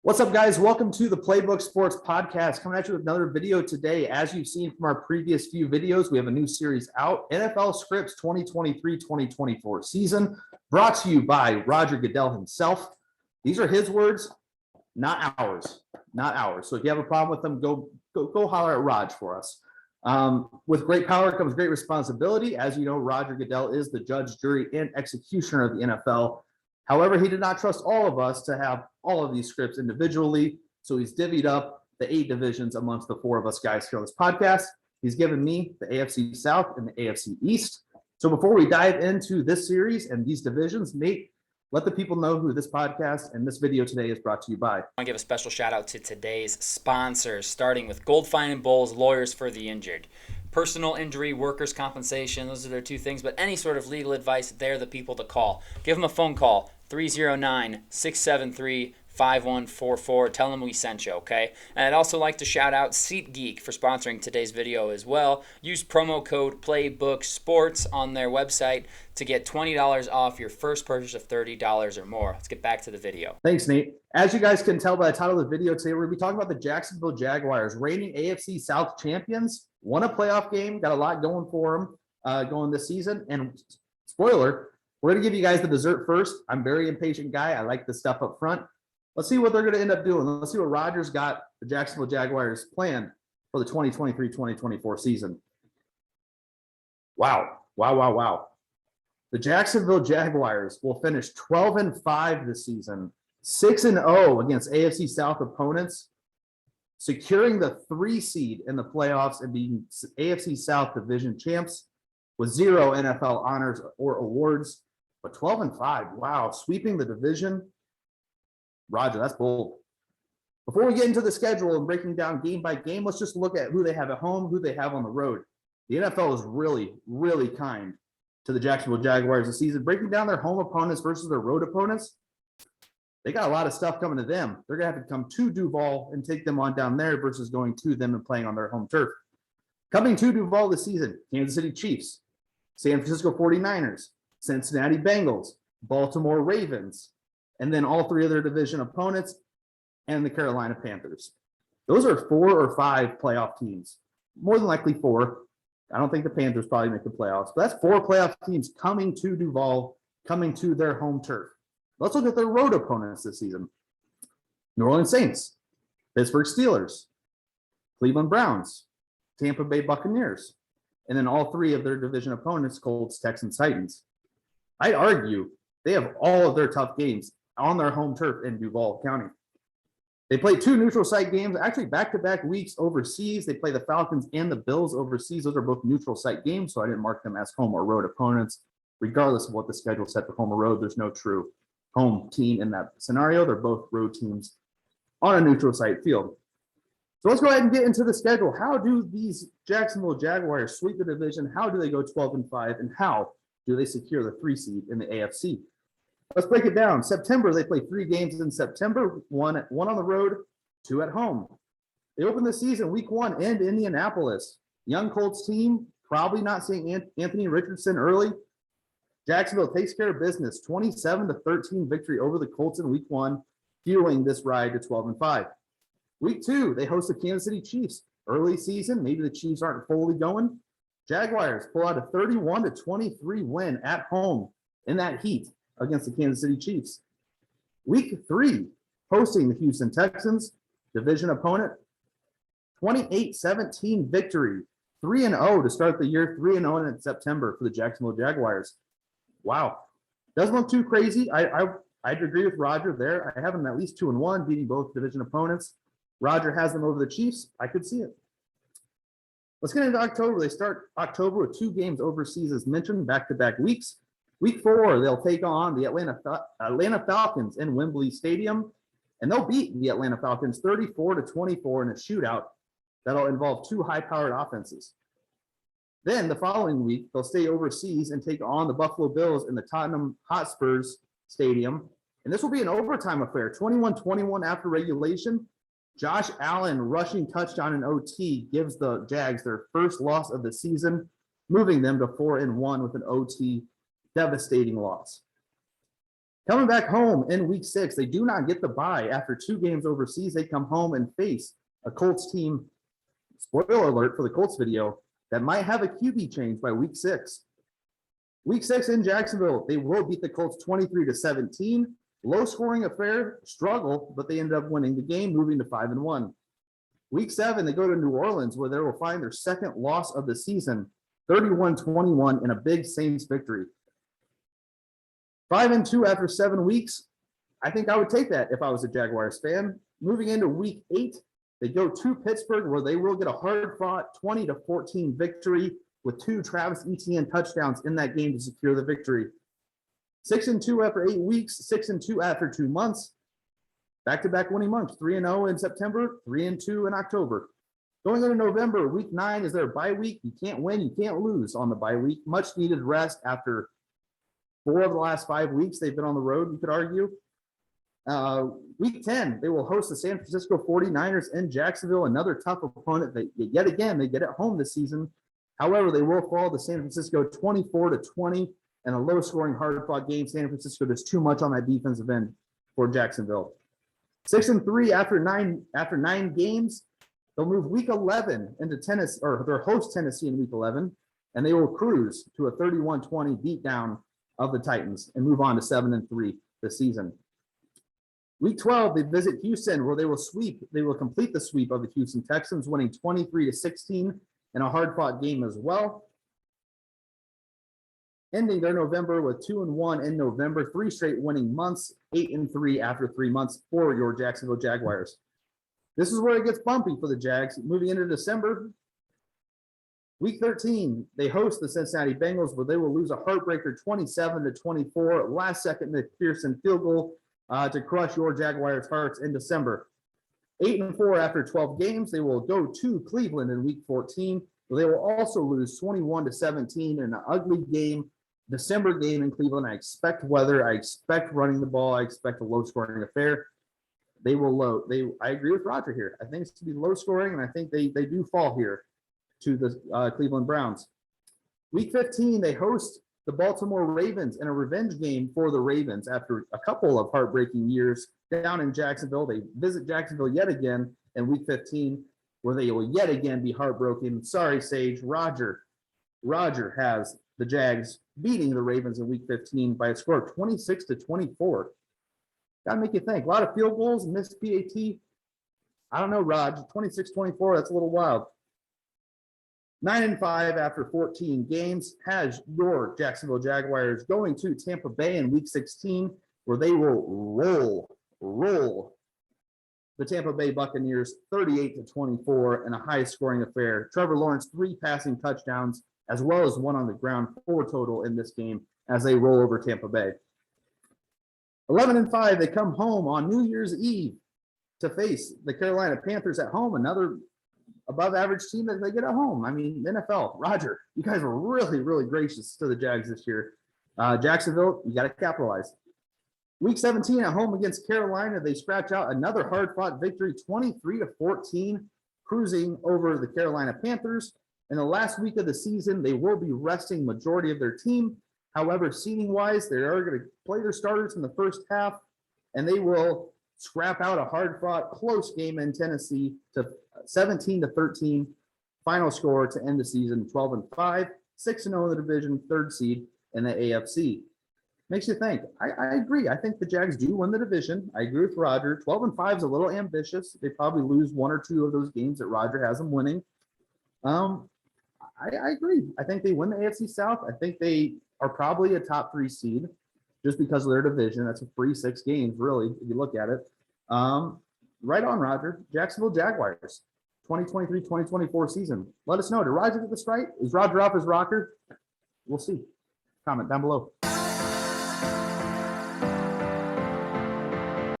What's up, guys? Welcome to the Playbook Sports Podcast. Coming at you with another video today. As you've seen from our previous few videos, we have a new series out, NFL Scripts 2023-2024 season, brought to you by Roger Goodell himself. These are his words, not ours. Not ours. So if you have a problem with them, go holler at Raj for us. With great power comes great responsibility. As you know, Roger Goodell is the judge, jury, and executioner of the NFL. However, he did not trust all of us to have all of these scripts individually, so he's divvied up the 8 divisions amongst the 4 of us guys here on this podcast. He's given me the AFC South and the AFC East. So before we dive into this series and these divisions, Nate, let the people know who this podcast and this video today is brought to you by. I want to give a special shout out to today's sponsors, starting with Gold Fine and Bowles, Lawyers for the Injured. Personal injury, workers' compensation, those are their 2 things, but any sort of legal advice, they're the people to call. Give them a phone call, 309-673-5144. Tell them we sent you, okay? And I'd also like to shout out SeatGeek for sponsoring today's video as well. Use promo code PLAYBOOKSPORTS on their website to get $20 off your first purchase of $30 or more. Let's get back to the video. Thanks, Nate. As you guys can tell by the title of the video today, we're going to be talking about the Jacksonville Jaguars, reigning AFC South champions, won a playoff game, got a lot going for them going this season. And spoiler, we're going to give you guys the dessert first. I'm a very impatient guy. I like the stuff up front. Let's see what they're going to end up doing. Let's see what Rodgers got the Jacksonville Jaguars planned for the 2023-2024 season. Wow. The Jacksonville Jaguars will finish 12-5 this season, 6-0 against AFC South opponents, securing the 3 seed in the playoffs and being AFC South division champs with 0 NFL honors or awards. But 12-5, wow, sweeping the division. Roger, that's bold. Before we get into the schedule and breaking down game by game, let's just look at who they have at home, who they have on the road. The NFL is really kind to the Jacksonville Jaguars this season. Breaking down their home opponents versus their road opponents, they got a lot of stuff coming to them. They're going to have to come to Duval and take them on down there versus going to them and playing on their home turf. Coming to Duval this season, Kansas City Chiefs, San Francisco 49ers, Cincinnati Bengals, Baltimore Ravens, and then all 3 of their division opponents and the Carolina Panthers. Those are 4 or 5 playoff teams. More than likely 4. I don't think the Panthers probably make the playoffs, but that's 4 playoff teams coming to Duval, coming to their home turf. Let's look at their road opponents this season. New Orleans Saints, Pittsburgh Steelers, Cleveland Browns, Tampa Bay Buccaneers, and then all 3 of their division opponents, Colts, Texans, Titans. I'd argue they have all of their tough games on their home turf in Duval County. They play 2 neutral site games, actually back-to-back weeks overseas. They play the Falcons and the Bills overseas. Those are both neutral site games, so I didn't mark them as home or road opponents. Regardless of what the schedule set for home or road, there's no true home team in that scenario. They're both road teams on a neutral site field. So let's go ahead and get into the schedule. How do these Jacksonville Jaguars sweep the division? How do they go 12-5? And how do they secure the 3 seed in the AFC? Let's break it down. September, they play 3 games in September, 1 on the road, 2 at home. They open the season week 1 in Indianapolis. Young Colts team, probably not seeing Anthony Richardson early. Jacksonville takes care of business, 27-13 victory over the Colts in week 1, fueling this ride to 12-5. Week 2, they host the Kansas City Chiefs. Early season, maybe the Chiefs aren't fully going. Jaguars pull out a 31-23 win at home in that heat against the Kansas City Chiefs. Week 3, hosting the Houston Texans, division opponent, 28-17 victory, 3-0 to start the year, 3-0 in September for the Jacksonville Jaguars. Wow. Doesn't look too crazy. I'd agree with Roger there. I have them at least 2-1, beating both division opponents. Roger has them over the Chiefs. I could see it. Let's get into October. They start October with 2 games overseas, as mentioned, back-to-back weeks. Week 4, they'll take on the Atlanta Falcons in Wembley Stadium, and they'll beat the Atlanta Falcons 34-24 in a shootout that'll involve 2 high-powered offenses. Then the following week, they'll stay overseas and take on the Buffalo Bills in the Tottenham Hotspurs Stadium, and this will be an overtime affair, 21-21 after regulation. Josh Allen rushing touchdown in OT gives the Jags their first loss of the season, moving them to 4-1 with an OT devastating loss. Coming back home in week 6, they do not get the bye. After 2 games overseas, they come home and face a Colts team, spoiler alert for the Colts video, that might have a QB change by week 6. Week 6 in Jacksonville, they will beat the Colts 23-17. Low scoring affair, struggle, but they ended up winning the game, moving to 5-1. Week 7, they go to New Orleans, where they will find their second loss of the season, 31-21 in a big Saints victory. 5-2 after 7 weeks. I think I would take that if I was a Jaguars fan. Moving into week 8, they go to Pittsburgh, where they will get a hard-fought 20-14 victory with 2 Travis Etienne touchdowns in that game to secure the victory. 6-2 after 8 weeks, 6-2 after 2 months. Back-to-back winning months, 3-0 in September, 3-2 in October. Going into November, week 9 is their bye week. You can't win, you can't lose on the bye week. Much needed rest after 4 of the last 5 weeks they've been on the road, you could argue. Week 10, they will host the San Francisco 49ers in Jacksonville, another tough opponent that yet again they get at home this season. However, they will fall to San Francisco 24-20 in a low-scoring, hard-fought game. San Francisco does too much on that defensive end for Jacksonville. 6-3 after 9 games. They'll move week 11 into Tennessee, or their host Tennessee in week 11, and they will cruise to a 31-20 beatdown of the Titans and move on to 7-3 this season. Week 12, they visit Houston, where they will complete the sweep of the Houston Texans, winning 23-16 in a hard-fought game as well. Ending their November with 2-1 in November, 3 straight winning months, 8-3 after 3 months for your Jacksonville Jaguars. This is where it gets bumpy for the Jags. Moving into December, week 13, they host the Cincinnati Bengals, where they will lose a heartbreaker 27-24, last-second McPherson field goal to crush your Jaguars' hearts in December. 8-4 after 12 games, they will go to Cleveland in week 14, where they will also lose 21-17 in an ugly game, December game in Cleveland. I expect weather, I expect running the ball, I expect a low-scoring affair. I agree with Roger here. I think it's to be low scoring, and I think they do fall here to the Cleveland Browns. Week 15, they host the Baltimore Ravens in a revenge game for the Ravens after a couple of heartbreaking years down in Jacksonville. They visit Jacksonville yet again in week 15, where they will yet again be heartbroken. Sorry, Sage. Roger has the Jags beating the Ravens in week 15 by a score of 26-24. Gotta make you think. A lot of field goals, missed PAT. I don't know, Raj. 26-24, that's a little wild. 9-5 after 14 games has your Jacksonville Jaguars going to Tampa Bay in week 16, where they will roll the Tampa Bay Buccaneers 38-24 in a high-scoring affair. Trevor Lawrence, 3 passing touchdowns, as well as 1 on the ground, 4 total in this game as they roll over Tampa Bay. 11-5, they come home on New Year's Eve to face the Carolina Panthers at home, another above-average team that they get at home. I mean, NFL, Roger, you guys were really, really gracious to the Jags this year. Jacksonville, you got to capitalize. Week 17 at home against Carolina, they scratch out another hard-fought victory, 23-14, cruising over the Carolina Panthers. In the last week of the season, they will be resting majority of their team. However, seeding-wise, they are going to play their starters in the first half, and they will scrap out a hard-fought, close game in Tennessee to 17-13. Final score to end the season, 12-5, 6-0 in the division, 3rd seed in the AFC. Makes you think. I agree. I think the Jags do win the division. I agree with Roger. 12-5 is a little ambitious. They probably lose 1 or 2 of those games that Roger has them winning. I agree. I think they win the AFC South. I think they are probably a top 3 seed just because of their division. That's a free 6 games, really, if you look at it. Right on, Roger. Jacksonville Jaguars, 2023-2024 season. Let us know. Did Roger get this right? Is Roger off his rocker? We'll see. Comment down below.